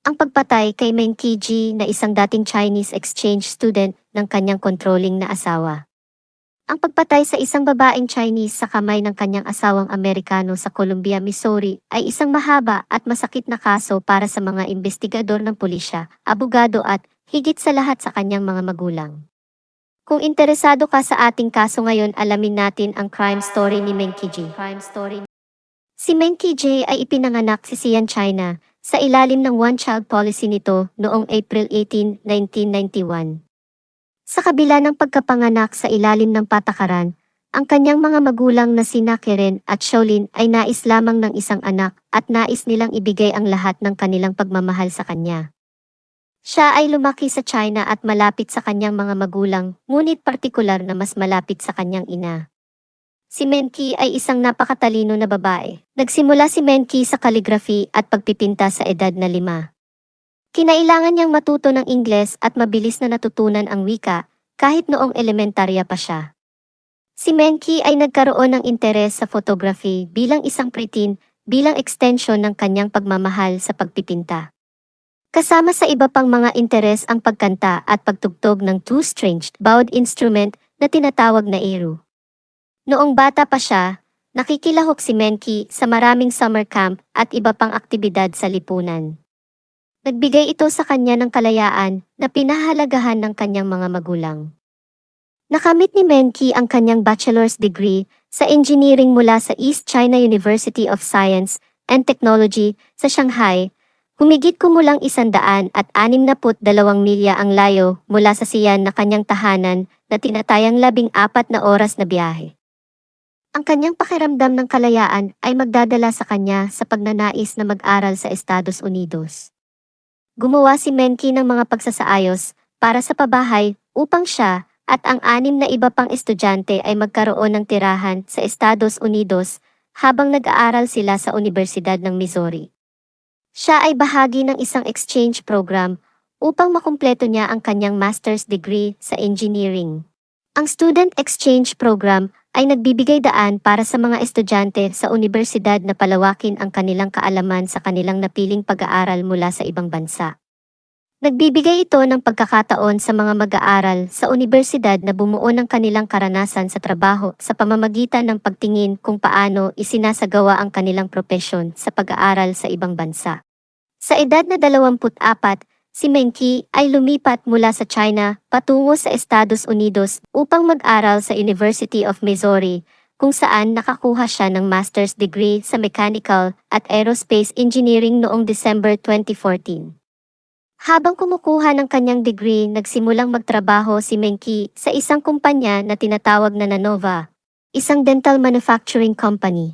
Ang pagpatay kay Meng Qiji na isang dating Chinese exchange student ng kanyang controlling na asawa. Ang pagpatay sa isang babaeng Chinese sa kamay ng kanyang asawang Amerikano sa Columbia, Missouri ay isang mahaba at masakit na kaso para sa mga investigador ng pulisya, abogado at, higit sa lahat sa kanyang mga magulang. Kung interesado ka sa ating kaso ngayon, alamin natin ang crime story ni Meng Qiji. Si Meng Qiji ay ipinanganak sa Xi'an, China, sa ilalim ng one-child policy nito noong April 18, 1991. Sa kabila ng pagkapanganak sa ilalim ng patakaran, ang kanyang mga magulang na sina Karen at Shaolin ay nais lamang ng isang anak at nais nilang ibigay ang lahat ng kanilang pagmamahal sa kanya. Siya ay lumaki sa China at malapit sa kanyang mga magulang, ngunit partikular na mas malapit sa kanyang ina. Si Menki ay isang napakatalino na babae. Nagsimula si Menki sa calligraphy at pagpipinta sa edad na 5. Kinailangan niyang matuto ng Ingles at mabilis na natutunan ang wika, kahit noong elementarya pa siya. Si Menki ay nagkaroon ng interes sa photography bilang isang preteen, bilang extension ng kanyang pagmamahal sa pagpipinta. Kasama sa iba pang mga interes ang pagkanta at pagtugtog ng two-stringed bowed instrument na tinatawag na eru. Noong bata pa siya, nakikilahok si Menki sa maraming summer camp at iba pang aktibidad sa lipunan. Nagbigay ito sa kanya ng kalayaan na pinahalagahan ng kanyang mga magulang. Nakamit ni Menki ang kanyang bachelor's degree sa engineering mula sa East China University of Science and Technology sa Shanghai. Humigit kumulang 162 milya ang layo mula sa Xi'an na kanyang tahanan na tinatayang 14 na oras na biyahe. Ang kanyang pakiramdam ng kalayaan ay magdadala sa kanya sa pagnanais na mag-aral sa Estados Unidos. Gumawa si Menki ng mga pagsasaayos para sa pabahay upang siya at ang 6 na iba pang estudyante ay magkaroon ng tirahan sa Estados Unidos habang nag-aaral sila sa Universidad ng Missouri. Siya ay bahagi ng isang exchange program upang makumpleto niya ang kanyang master's degree sa engineering. Ang student exchange program ay nagbibigay daan para sa mga estudyante sa universidad na palawakin ang kanilang kaalaman sa kanilang napiling pag-aaral mula sa ibang bansa. Nagbibigay ito ng pagkakataon sa mga mag-aaral sa universidad na bumuo ng kanilang karanasan sa trabaho sa pamamagitan ng pagtingin kung paano isinasagawa ang kanilang propesyon sa pag-aaral sa ibang bansa. Sa edad na 24, si Menki ay lumipat mula sa China patungo sa Estados Unidos upang mag-aral sa University of Missouri, kung saan nakakuha siya ng master's degree sa Mechanical at Aerospace Engineering noong December 2014. Habang kumukuha ng kanyang degree, nagsimulang magtrabaho si Menki sa isang kumpanya na tinatawag na Nanova, isang dental manufacturing company.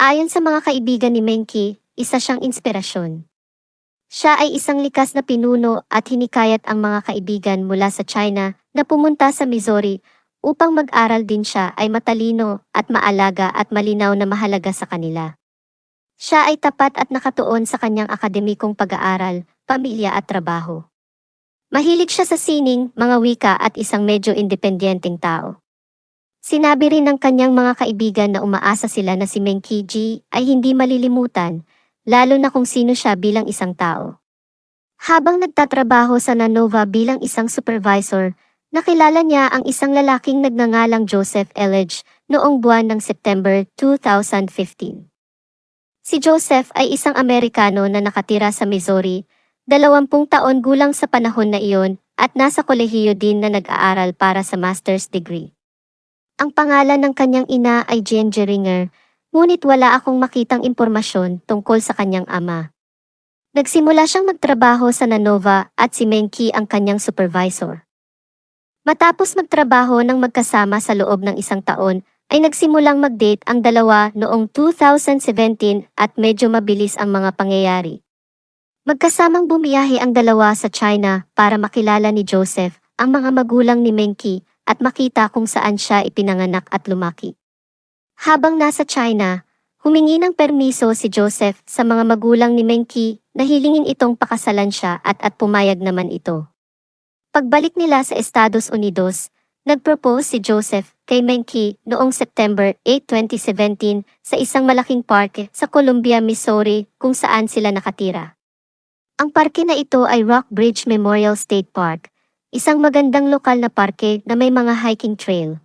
Ayon sa mga kaibigan ni Menki, isa siyang inspirasyon. Siya ay isang likas na pinuno at hinikayat ang mga kaibigan mula sa China na pumunta sa Missouri upang mag-aral din. Siya ay matalino at maalaga at malinaw na mahalaga sa kanila. Siya ay tapat at nakatuon sa kanyang akademikong pag-aaral, pamilya at trabaho. Mahilig siya sa sining, mga wika at isang medyo independenteng tao. Sinabi rin ng kanyang mga kaibigan na umaasa sila na si Meng Qiji ay hindi malilimutan, lalo na kung sino siya bilang isang tao. Habang nagtatrabaho sa Nanova bilang isang supervisor, nakilala niya ang isang lalaking nagngangalang Joseph Elledge noong buwan ng September 2015. Si Joseph ay isang Amerikano na nakatira sa Missouri, 20 taon gulang sa panahon na iyon at nasa kolehiyo din na nag-aaral para sa master's degree. Ang pangalan ng kanyang ina ay Jane Geringer, ngunit wala akong makitang impormasyon tungkol sa kanyang ama. Nagsimula siyang magtrabaho sa Nanova at si Menki ang kanyang supervisor. Matapos magtrabaho ng magkasama sa loob ng 1 taon, ay nagsimulang mag-date ang dalawa noong 2017 at medyo mabilis ang mga pangyayari. Magkasamang bumiyahe ang dalawa sa China para makilala ni Joseph ang mga magulang ni Menki at makita kung saan siya ipinanganak at lumaki. Habang nasa China, humingi ng permiso si Joseph sa mga magulang ni Menki na hilingin itong pakasalan siya at pumayag naman ito. Pagbalik nila sa Estados Unidos, nag-propose si Joseph kay Menki noong September 8, 2017 sa isang malaking parke sa Columbia, Missouri kung saan sila nakatira. Ang parke na ito ay Rock Bridge Memorial State Park, isang magandang lokal na parke na may mga hiking trail,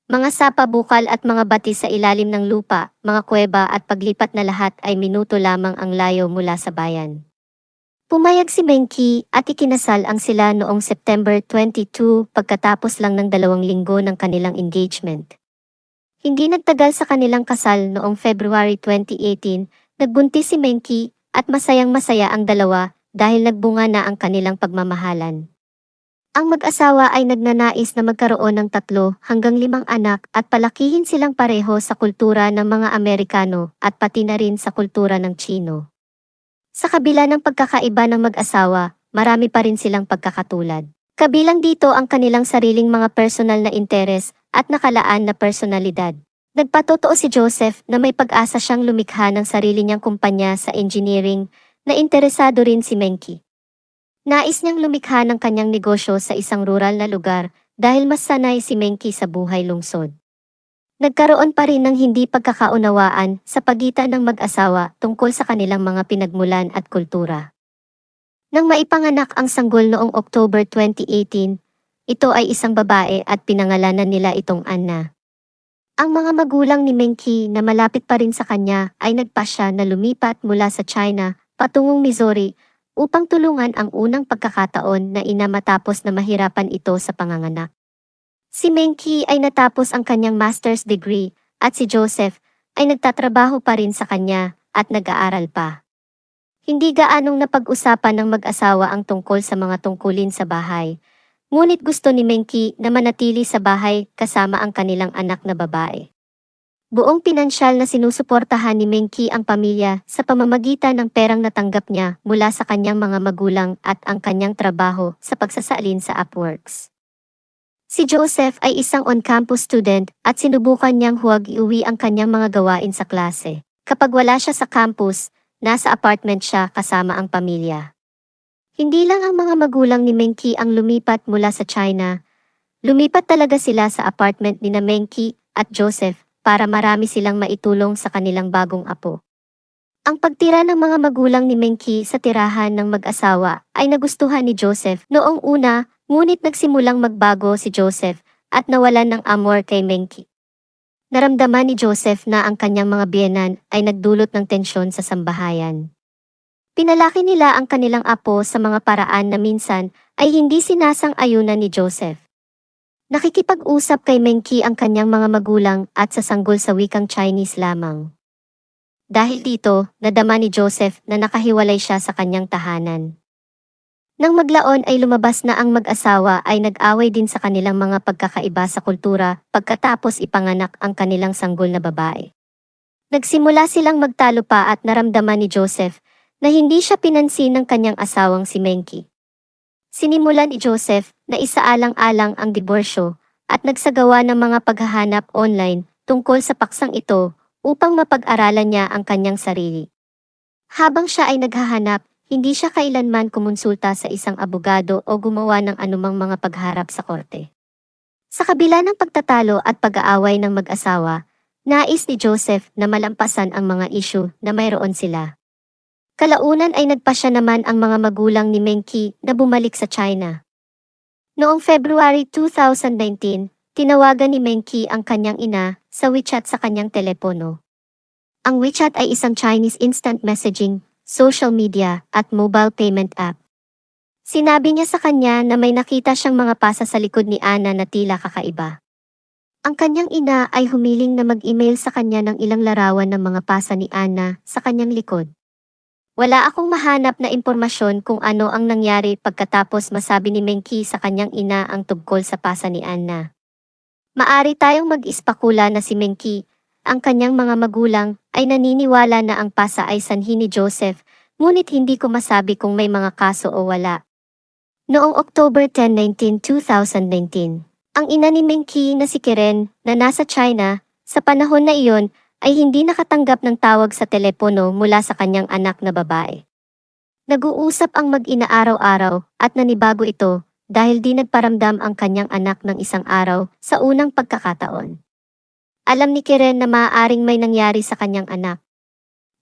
mga sapa bukal at mga bati sa ilalim ng lupa, mga kuweba at paglipat na lahat ay minuto lamang ang layo mula sa bayan. Pumayag si Menki at ikinasal ang sila noong September 22 pagkatapos lang ng 2 linggo ng kanilang engagement. Hindi nagtagal sa kanilang kasal noong February 2018, nagbuntis si Menki at masayang-masaya ang dalawa dahil nagbunga na ang kanilang pagmamahalan. Ang mag-asawa ay nagnanais na magkaroon ng 3 hanggang 5 anak at palakihin silang pareho sa kultura ng mga Amerikano at pati na rin sa kultura ng Tsino. Sa kabila ng pagkakaiba ng mag-asawa, marami pa rin silang pagkakatulad. Kabilang dito ang kanilang sariling mga personal na interes at nakalaan na personalidad. Nagpatotoo si Joseph na may pag-asa siyang lumikha ng sarili niyang kumpanya sa engineering na interesado rin si Menki. Nais niyang lumikha ng kanyang negosyo sa isang rural na lugar dahil mas sanay si Menki sa buhay lungsod. Nagkaroon pa rin ng hindi pagkakaunawaan sa pagitan ng mag-asawa tungkol sa kanilang mga pinagmulan at kultura. Nang maipanganak ang sanggol noong October 2018, ito ay isang babae at pinangalanan nila itong Anna. Ang mga magulang ni Menki na malapit pa rin sa kanya ay nagpasya na lumipat mula sa China patungong Missouri upang tulungan ang unang pagkakataon na ina matapos na mahirapan ito sa panganganak. Si Menki ay natapos ang kanyang master's degree at si Joseph ay nagtatrabaho pa rin sa kanya at nag-aaral pa. Hindi gaanong napag-usapan ng mag-asawa ang tungkol sa mga tungkulin sa bahay, ngunit gusto ni Menki na manatili sa bahay kasama ang kanilang anak na babae. Buong pinansyal na sinusuportahan ni Menki ang pamilya sa pamamagitan ng perang natanggap niya mula sa kanyang mga magulang at ang kanyang trabaho sa pagsasalin sa Upworks. Si Joseph ay isang on-campus student at sinubukan niyang huwag iuwi ang kanyang mga gawain sa klase. Kapag wala siya sa campus, nasa apartment siya kasama ang pamilya. Hindi lang ang mga magulang ni Menki ang lumipat mula sa China. Lumipat talaga sila sa apartment ni Menki at Joseph para marami silang maitulong sa kanilang bagong apo. Ang pagtira ng mga magulang ni Menki sa tirahan ng mag-asawa ay nagustuhan ni Joseph noong una, ngunit nagsimulang magbago si Joseph at nawalan ng amor kay Menki. Naramdaman ni Joseph na ang kanyang mga biyenan ay nagdulot ng tensyon sa sambahayan. Pinalaki nila ang kanilang apo sa mga paraan na minsan ay hindi sinasang-ayunan ni Joseph. Nakikipag-usap kay Menki ang kanyang mga magulang at sasanggol sa wikang Chinese lamang. Dahil dito, nadama ni Joseph na nakahiwalay siya sa kanyang tahanan. Nang maglaon ay lumabas na ang mag-asawa ay nag-away din sa kanilang mga pagkakaiba sa kultura pagkatapos ipanganak ang kanilang sanggol na babae. Nagsimula silang magtalo pa at naramdaman ni Joseph na hindi siya pinansin ng kanyang asawang si Menki. Sinimulan ni Joseph na isaalang-alang ang diborsyo at nagsagawa ng mga paghahanap online tungkol sa paksang ito upang mapag-aralan niya ang kanyang sarili. Habang siya ay naghahanap, hindi siya kailanman kumonsulta sa isang abogado o gumawa ng anumang mga pagharap sa korte. Sa kabila ng pagtatalo at pag-aaway ng mag-asawa, nais ni Joseph na malampasan ang mga isyu na mayroon sila. Kalaunan ay nagpasya naman ang mga magulang ni Menki na bumalik sa China. Noong February 2019, tinawagan ni Menki ang kanyang ina sa WeChat sa kanyang telepono. Ang WeChat ay isang Chinese instant messaging, social media, at mobile payment app. Sinabi niya sa kanya na may nakita siyang mga pasa sa likod ni Anna na tila kakaiba. Ang kanyang ina ay humiling na mag-email sa kanya ng ilang larawan ng mga pasa ni Anna sa kanyang likod. Wala akong mahanap na impormasyon kung ano ang nangyari pagkatapos masabi ni Menki sa kanyang ina ang tungkol sa pasa ni Anna. Maari tayong mag-ispakula na si Menki, ang kanyang mga magulang, ay naniniwala na ang pasa ay sanhi ni Joseph, ngunit hindi ko masabi kung may mga kaso o wala. Noong October 10, 2019, ang ina ni Menki na si Keren, na nasa China, sa panahon na iyon, ay hindi nakatanggap ng tawag sa telepono mula sa kanyang anak na babae. Nag-uusap ang mag-ina araw-araw at nanibago ito dahil di nagparamdam ang kanyang anak ng isang araw sa unang pagkakataon. Alam ni Keren na maaaring may nangyari sa kanyang anak.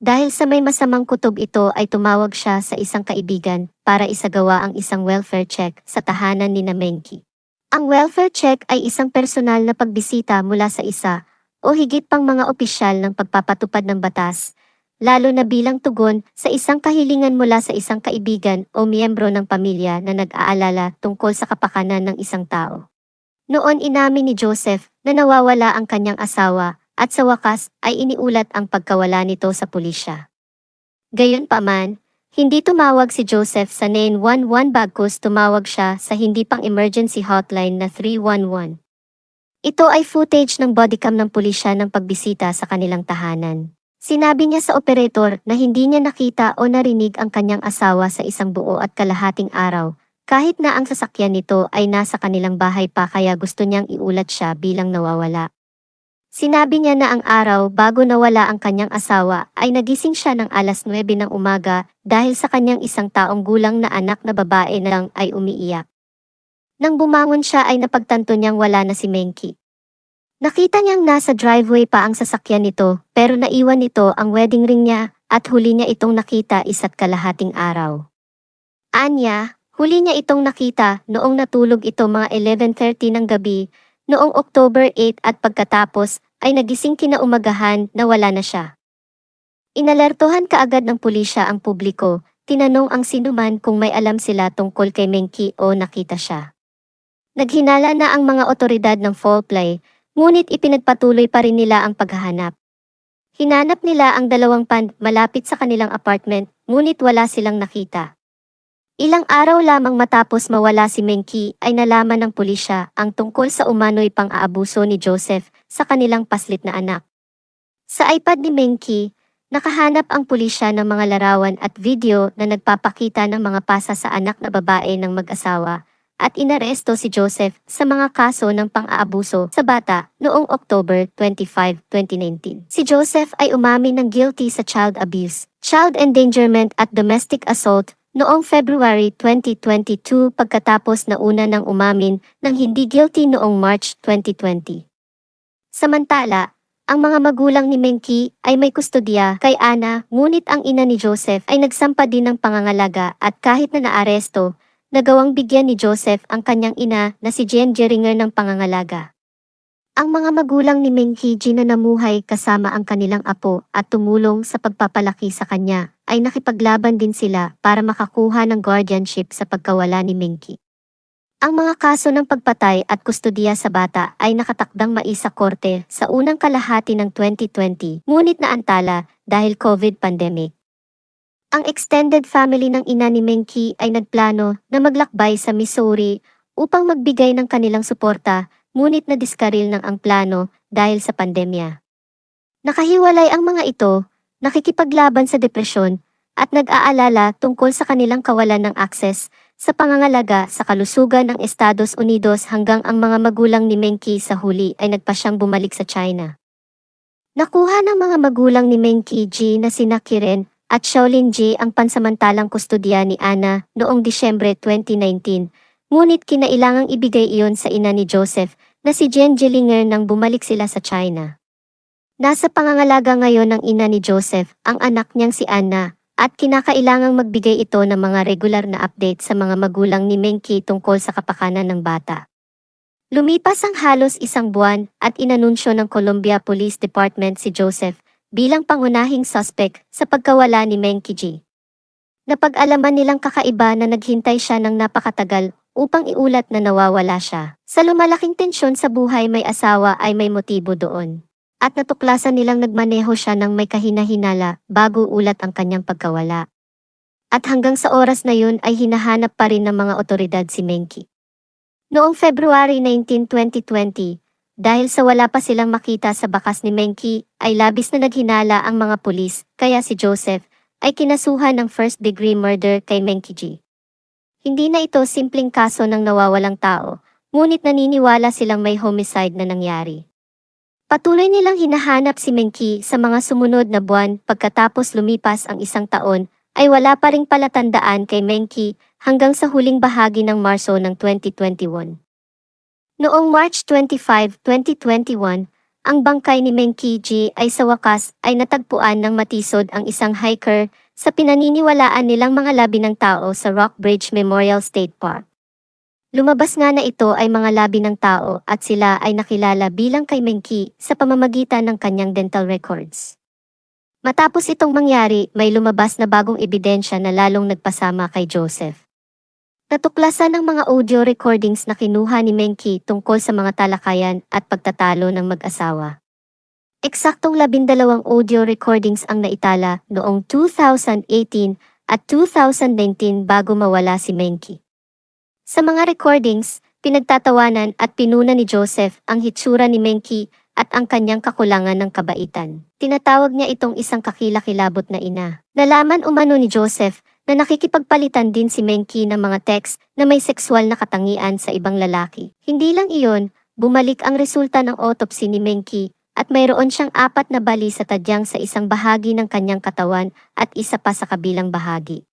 Dahil sa may masamang kutob ito ay tumawag siya sa isang kaibigan para isagawa ang isang welfare check sa tahanan ni Menki. Ang welfare check ay isang personal na pagbisita mula sa isa o higit pang mga opisyal ng pagpapatupad ng batas, lalo na bilang tugon sa isang kahilingan mula sa isang kaibigan o miyembro ng pamilya na nag-aalala tungkol sa kapakanan ng isang tao. Noon inamin ni Joseph na nawawala ang kanyang asawa at sa wakas ay iniulat ang pagkawala nito sa pulisya. Gayunpaman, hindi tumawag si Joseph sa 911 bagkus tumawag siya sa hindi pang emergency hotline na 311. Ito ay footage ng bodycam ng pulisya ng pagbisita sa kanilang tahanan. Sinabi niya sa operator na hindi niya nakita o narinig ang kanyang asawa sa isang buo at kalahating araw, kahit na ang sasakyan nito ay nasa kanilang bahay pa kaya gusto niyang iulat siya bilang nawawala. Sinabi niya na ang araw bago nawala ang kanyang asawa ay nagising siya ng alas 9 ng umaga dahil sa kanyang isang taong gulang na anak na babae na lang ay umiiyak. Nang bumangon siya ay napagtanto niyang wala na si Menki. Nakita niyang nasa driveway pa ang sasakyan nito pero naiwan nito ang wedding ring niya at huli niya itong nakita isa't kalahating araw. Anya, huli niya itong nakita noong natulog ito mga 11:30 ng gabi noong October 8 at pagkatapos ay nagising kinaumagahan na wala na siya. Inalertohan kaagad ng pulisya ang publiko, tinanong ang sinuman kung may alam sila tungkol kay Menki o nakita siya. Naghinala na ang mga otoridad ng foul play, ngunit ipinagpatuloy pa rin nila ang paghahanap. Hinanap nila ang dalawang malapit sa kanilang apartment, ngunit wala silang nakita. Ilang araw lamang matapos mawala si Menki ay nalaman ng pulisya ang tungkol sa umano'y pang-aabuso ni Joseph sa kanilang paslit na anak. Sa iPad ni Menki, nakahanap ang pulisya ng mga larawan at video na nagpapakita ng mga pasa sa anak na babae ng mag-asawa at inaresto si Joseph sa mga kaso ng pang-aabuso sa bata noong October 25, 2019. Si Joseph ay umamin ng guilty sa child abuse, child endangerment at domestic assault noong February 2022 pagkatapos na una ng umamin ng hindi guilty noong March 2020. Samantala, ang mga magulang ni Menki ay may kustodiya kay Ana, ngunit ang ina ni Joseph ay nagsampa din ng pangangalaga at kahit na naaresto, nagawang bigyan ni Joseph ang kanyang ina na si Jen Geringer ng pangangalaga. Ang mga magulang ni Menki na namuhay kasama ang kanilang apo at tumulong sa pagpapalaki sa kanya, ay nakipaglaban din sila para makakuha ng guardianship sa pagkawala ni Menki. Ang mga kaso ng pagpatay at kustodiya sa bata ay nakatakdang maisa korte sa unang kalahati ng 2020, ngunit naantala dahil COVID pandemic. Ang extended family ng ina ni Menki ay nagplano na maglakbay sa Missouri upang magbigay ng kanilang suporta, ngunit nadiskaril ng ang plano dahil sa pandemya. Nakahiwalay ang mga ito, nakikipaglaban sa depresyon, at nag-aalala tungkol sa kanilang kawalan ng akses sa pangangalaga sa kalusugan ng Estados Unidos hanggang ang mga magulang ni Menki sa huli ay nagpasyang bumalik sa China. Nakuha ng mga magulang ni Menki na sina Kiren at Shaolin ang pansamantalang kustodiya ni Ana noong Disyembre 2019, ngunit kinailangang ibigay iyon sa ina ni Joseph na si Jen Geringer nang bumalik sila sa China. Nasa pangangalaga ngayon ng ina ni Joseph ang anak niyang si Ana at kinakailangang magbigay ito ng mga regular na update sa mga magulang ni Menki tungkol sa kapakanan ng bata. Lumipas ang halos isang buwan at inanunsyo ng Columbia Police Department si Joseph bilang pangunahing suspect sa pagkawala ni Menki. Napag-alaman nilang kakaiba na naghintay siya ng napakatagal upang iulat na nawawala siya. Sa lumalaking tensyon sa buhay may asawa ay may motibo doon. At natuklasan nilang nagmaneho siya ng may kahina-hinala bago ulat ang kanyang pagkawala. At hanggang sa oras na yun ay hinahanap pa rin ng mga otoridad si Menki. Noong February 19, 2020, dahil sa wala pa silang makita sa bakas ni Menki, ay labis na naghinala ang mga pulis, kaya si Joseph ay kinasuhan ng first-degree murder kay Menki. Hindi na ito simpleng kaso ng nawawalang tao, ngunit naniniwala silang may homicide na nangyari. Patuloy nilang hinahanap si Menki sa mga sumunod na buwan pagkatapos lumipas ang isang taon, ay wala pa ring palatandaan kay Menki hanggang sa huling bahagi ng Marso ng 2021. Noong March 25, 2021, Ang bangkay ni Meng Qiji ay sa wakas ay natagpuan ng matisod ang isang hiker sa pinaniniwalaan nilang mga labi ng tao sa Rock Bridge Memorial State Park. Lumabas nga na ito ay mga labi ng tao at sila ay nakilala bilang kay Meng Qi sa pamamagitan ng kanyang dental records. Matapos itong mangyari, may lumabas na bagong ebidensya na lalong nagpasama kay Joseph. Natuklasan ng mga audio recordings na kinuha ni Meng Qi tungkol sa mga talakayan at pagtatalo ng mag-asawa. Eksaktong 12 audio recordings ang naitala noong 2018 at 2019 bago mawala si Meng Qi. Sa mga recordings, pinagtatawanan at pinuna ni Joseph ang hitsura ni Meng Qi at ang kanyang kakulangan ng kabaitan. Tinatawag niya itong isang kakilakilabot na ina. Nalaman umano ni Joseph na nakikipagpalitan din si Meng Qi ng mga text na may sexual na katangian sa ibang lalaki. Hindi lang iyon, bumalik ang resulta ng autopsy ni Meng Qi at mayroon siyang 4 na bali sa tadyang sa isang bahagi ng kanyang katawan at isa pa sa kabilang bahagi.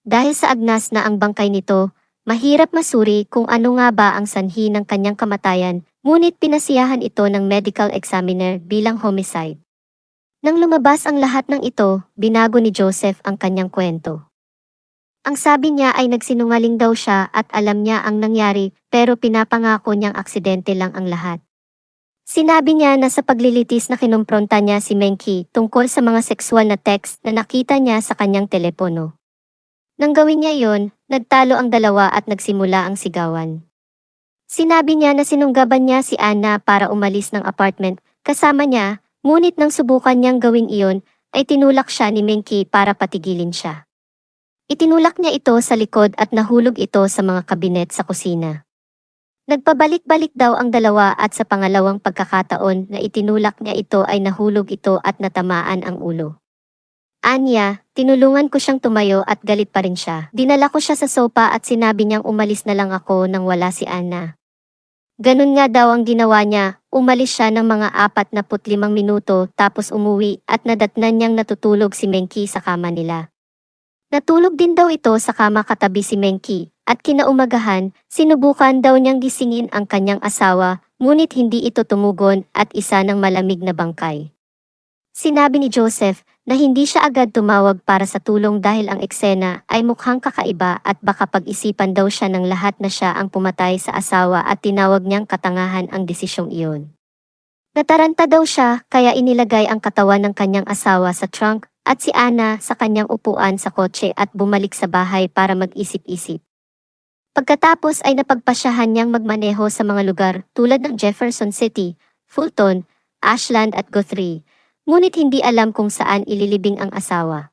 Dahil sa agnas na ang bangkay nito, mahirap masuri kung ano nga ba ang sanhi ng kanyang kamatayan, ngunit pinasiyahan ito ng medical examiner bilang homicide. Nang lumabas ang lahat ng ito, binago ni Joseph ang kanyang kwento. Ang sabi niya ay nagsinungaling daw siya at alam niya ang nangyari pero pinapangako niyang aksidente lang ang lahat. Sinabi niya na sa paglilitis na kinumpronta niya si Meng Qi tungkol sa mga sexual na text na nakita niya sa kanyang telepono. Nang gawin niya iyon, nagtalo ang dalawa at nagsimula ang sigawan. Sinabi niya na sinunggaban niya si Anna para umalis ng apartment kasama niya, ngunit nang subukan niyang gawin iyon, ay tinulak siya ni Meng Qi para patigilin siya. Itinulak niya ito sa likod at nahulog ito sa mga kabinet sa kusina. Nagpabalik-balik daw ang dalawa at sa pangalawang pagkakataon na itinulak niya ito ay nahulog ito at natamaan ang ulo. Anya, tinulungan ko siyang tumayo at galit pa rin siya. Dinala ko siya sa sopa at sinabi niyang umalis na lang ako nang wala si Anna. Ganun nga daw ang ginawa niya, umalis siya ng mga 45 minuto tapos umuwi at nadatnan niyang natutulog si Meng Qi sa kama nila. Natulog din daw ito sa kama katabi si Meng Qi at kinaumagahan, sinubukan daw niyang gisingin ang kanyang asawa, ngunit hindi ito tumugon at isa ng malamig na bangkay. Sinabi ni Joseph na hindi siya agad tumawag para sa tulong dahil ang eksena ay mukhang kakaiba at baka pag-isipan daw siya ng lahat na siya ang pumatay sa asawa at tinawag niyang katangahan ang desisyong iyon. Nataranta daw siya kaya inilagay ang katawan ng kanyang asawa sa trunk at si Anna sa kanyang upuan sa kotse at bumalik sa bahay para mag-isip-isip. Pagkatapos ay napagpasyahan niyang magmaneho sa mga lugar tulad ng Jefferson City, Fulton, Ashland at Guthrie, ngunit hindi alam kung saan ililibing ang asawa.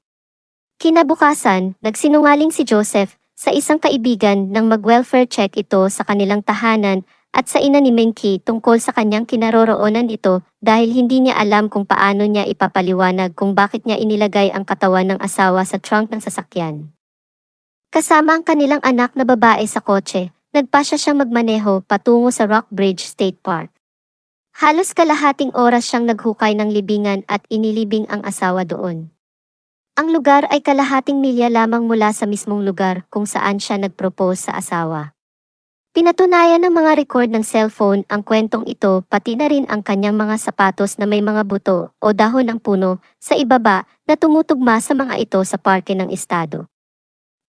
Kinabukasan, nagsinungaling si Joseph sa isang kaibigan nang mag-welfare check ito sa kanilang tahanan at sa ina ni Meng Qi tungkol sa kanyang kinaroroonan ito dahil hindi niya alam kung paano niya ipapaliwanag kung bakit niya inilagay ang katawan ng asawa sa trunk ng sasakyan. Kasama ang kanilang anak na babae sa kotse, nagpasya siyang magmaneho patungo sa Rock Bridge State Park. Halos kalahating oras siyang naghukay ng libingan at inilibing ang asawa doon. Ang lugar ay kalahating milya lamang mula sa mismong lugar kung saan siya nagpropose sa asawa. Pinatunayan ng mga record ng cellphone ang kwentong ito pati na rin ang kanyang mga sapatos na may mga buto o dahon ng puno sa ibaba na tumutugma sa mga ito sa parke ng estado.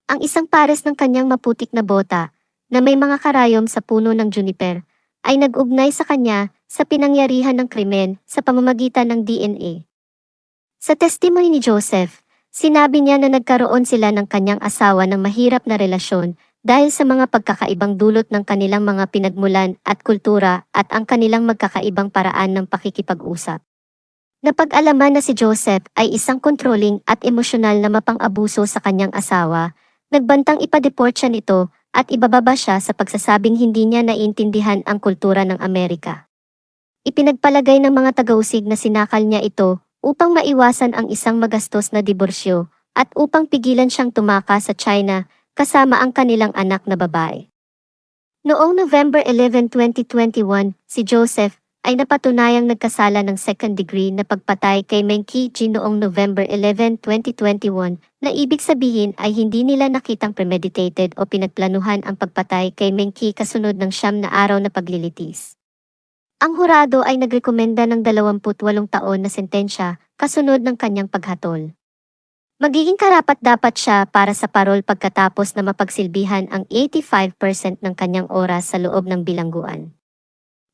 Ang isang pares ng kanyang maputik na bota na may mga karayom sa puno ng juniper ay nag-ugnay sa kanya sa pinangyarihan ng krimen sa pamamagitan ng DNA. Sa testimony ni Joseph, sinabi niya na nagkaroon sila ng kanyang asawa ng mahirap na relasyon dahil sa mga pagkakaibang dulot ng kanilang mga pinagmulan at kultura at ang kanilang magkakaibang paraan ng pakikipag-usap. Napag-alaman na si Joseph ay isang controlling at emosyonal na mapang-abuso sa kanyang asawa, nagbantang ipa-deport siya nito at ibababa siya sa pagsasabing hindi niya naiintindihan ang kultura ng Amerika. Ipinagpalagay ng mga tagausig na sinakal niya ito upang maiwasan ang isang magastos na diborsyo at upang pigilan siyang tumakas sa China kasama ang kanilang anak na babae. Noong November 11, 2021, si Joseph ay napatunayang nagkasala ng second-degree na pagpatay kay Meng Qiji noong November 11, 2021 na ibig sabihin ay hindi nila nakitang premeditated o pinagplanuhan ang pagpatay kay Meng Qi kasunod ng 9 na araw na paglilitis. Ang hurado ay nagrekomenda ng 28 taon na sentensya kasunod ng kanyang paghatol. Magiging karapat-dapat siya para sa parol pagkatapos na mapagsilbihan ang 85% ng kanyang oras sa loob ng bilangguan.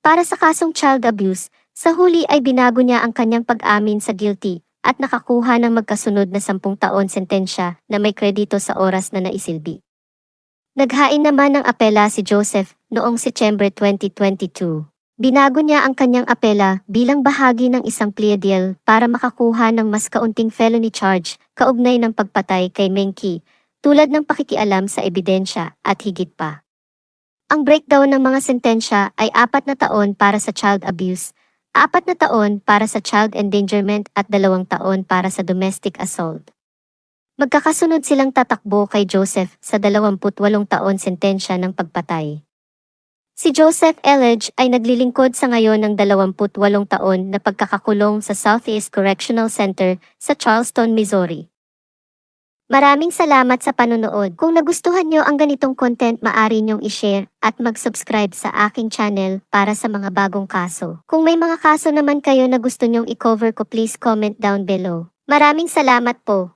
Para sa kasong child abuse, sa huli ay binago niya ang kanyang pag-amin sa guilty at nakakuha ng magkasunod na 10 taon sentensya na may kredito sa oras na naisilbi. Naghain naman ng apela si Joseph noong Setyembre 2022. Binago niya ang kanyang apela bilang bahagi ng isang plea deal para makakuha ng mas kaunting felony charge kaugnay ng pagpatay kay Menki, tulad ng pakikialam sa ebidensya at higit pa. Ang breakdown ng mga sentensya ay 4 na taon para sa child abuse, 4 na taon para sa child endangerment at 2 taon para sa domestic assault. Magkakasunod silang tatakbo kay Joseph sa 28 taon sentensya ng pagpatay. Si Joseph Elledge ay naglilingkod sa ngayon ng 28 taon na pagkakakulong sa Southeast Correctional Center sa Charleston, Missouri. Maraming salamat sa panonood. Kung nagustuhan nyo ang ganitong content, maaari nyong i-share at mag-subscribe sa aking channel para sa mga bagong kaso. Kung may mga kaso naman kayo na gusto nyong i-cover ko, please comment down below. Maraming salamat po.